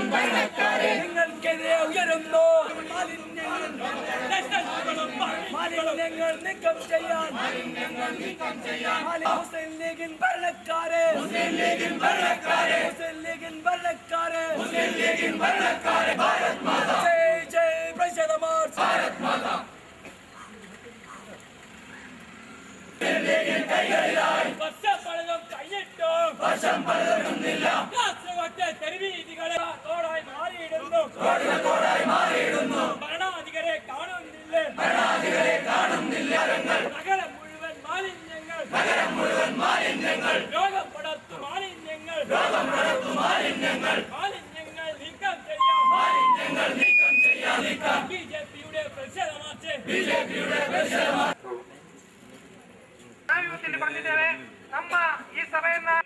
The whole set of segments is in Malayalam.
നിങ്ങൾക്കെതിരെ ഉയരുന്നു മാലിന്യങ്ങൾ നീക്കം ചെയ്യാൻ മുസ്ലിം ലീഗിൻ ഭരണക്കാരെ ജയ് ജയ് പ്രതിഷേധ മാർച്ച് വർഷം പലതും തെരുവീതികളെ തോടായി മാറിയിടുന്നു ഭരണാധികാരെ കാണുന്നില്ല നഗരം മുഴുവൻ മാലിന്യങ്ങൾ രോഗം പടർത്തു മാലിന്യങ്ങൾ നീക്കം ചെയ്യാം ബിജെപിയുടെ പ്രതിഷേധ മാർച്ച്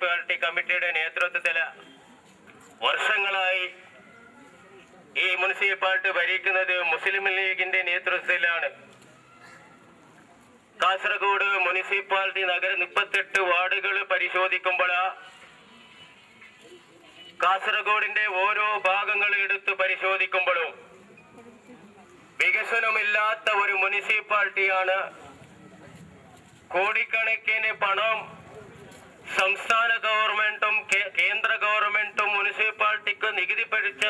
പാർട്ടി കമ്മിറ്റിയുടെ നേതൃത്വത്തില് വർഷങ്ങളായി ഈ മുനിസിപ്പാലിറ്റി ഭരിക്കുന്നത് മുസ്ലിം ലീഗിന്റെ നേതൃത്വത്തിലാണ്. കാസർഗോഡ് മുനിസിപ്പാലിറ്റി നഗര 38 വാർഡുകൾ പരിശോധിക്കുമ്പോൾ കാസർഗോഡിന്റെ ഓരോ ഭാഗങ്ങൾ എടുത്ത് പരിശോധിക്കുമ്പോഴും വികസനമില്ലാത്ത ഒരു മുനിസിപ്പാലിറ്റിയാണ്. കോടിക്കണക്കിന് പണം സംസ്ഥാന ഗവൺമെന്റും കേന്ദ്ര ഗവൺമെന്റും മുനിസിപ്പാലിറ്റിക്ക് നികുതി പിടിച്ച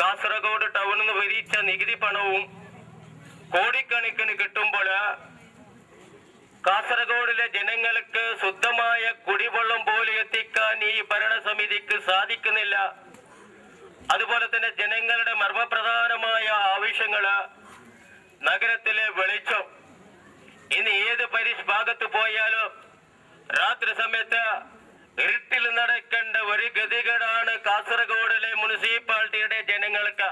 കാസർഗോഡ് ടൗണിൽ നിന്ന് വിരിച്ച നികുതി പണവും കോടിക്കണക്കിന് കിട്ടുമ്പോൾ കാസർഗോഡിലെ ജനങ്ങൾക്ക് ശുദ്ധമായ കുടിവെള്ളം പോലും എത്തിക്കാൻ ഈ ഭരണസമിതിക്ക് സാധിക്കുന്നില്ല. അതുപോലെ തന്നെ ജനങ്ങളുടെ മർമ്മപ്രധാനമായ ആവശ്യങ്ങള് നഗരത്തിലെ വെളിച്ചം. ഇനി ഏത് ഭാഗത്ത് പോയാലും രാത്രി സമയത്ത് ഇരുട്ടിൽ നടക്കേണ്ട ഒരു ഗതികേടാണ് കാസർഗോഡിലെ മുനിസിപ്പാലിറ്റിയുടെ ജനങ്ങൾക്ക്.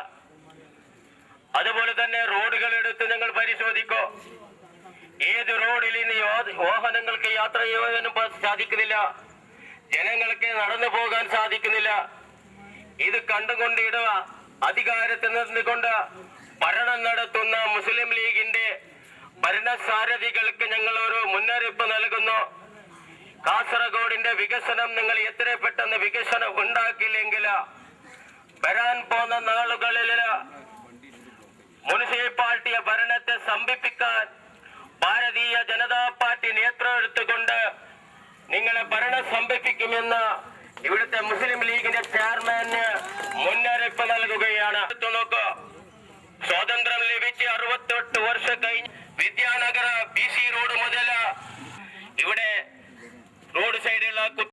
അതുപോലെ തന്നെ റോഡുകൾ എടുത്ത് നിങ്ങൾ പരിശോധിക്കോ, ഏത് റോഡിൽ ഇനി വാഹനങ്ങൾക്ക് യാത്ര ചെയ്യാനും സാധിക്കുന്നില്ല, ജനങ്ങൾക്ക് നടന്നു പോകാൻ സാധിക്കുന്നില്ല. ഇത് കണ്ടുകൊണ്ടിടുക അധികാരത്തിൽ നിന്നുകൊണ്ട് ഭരണം നടത്തുന്ന മുസ്ലിം ലീഗിന്റെ ഭരണസാരഥികൾക്ക് ഞങ്ങൾ ഒരു മുന്നറിയിപ്പ് നൽകുന്നു. കാസർഗോഡിന്റെ വികസനം നിങ്ങൾ എത്ര പെട്ടെന്ന് വികസനം ഉണ്ടാക്കിയില്ലെങ്കിൽ വരാൻ പോകുന്ന നാളുകളിൽ മുനിസിപ്പാലിറ്റിയെ ഭരണത്തെ സംഭിപ്പിക്കാൻ ഭാരതീയ ജനതാ പാർട്ടി നേതൃത്വം എടുത്തുകൊണ്ട് നിങ്ങളെ ഭരണം സംഭിപ്പിക്കുമെന്ന് ഇവിടുത്തെ മുസ്ലിം ലീഗിന്റെ ചെയർമാന് മുന്നറിയിപ്പ് നൽകുകയാണ്. നോക്കൂ, സ്വാതന്ത്ര്യം ലഭിച്ച് 68 വർഷം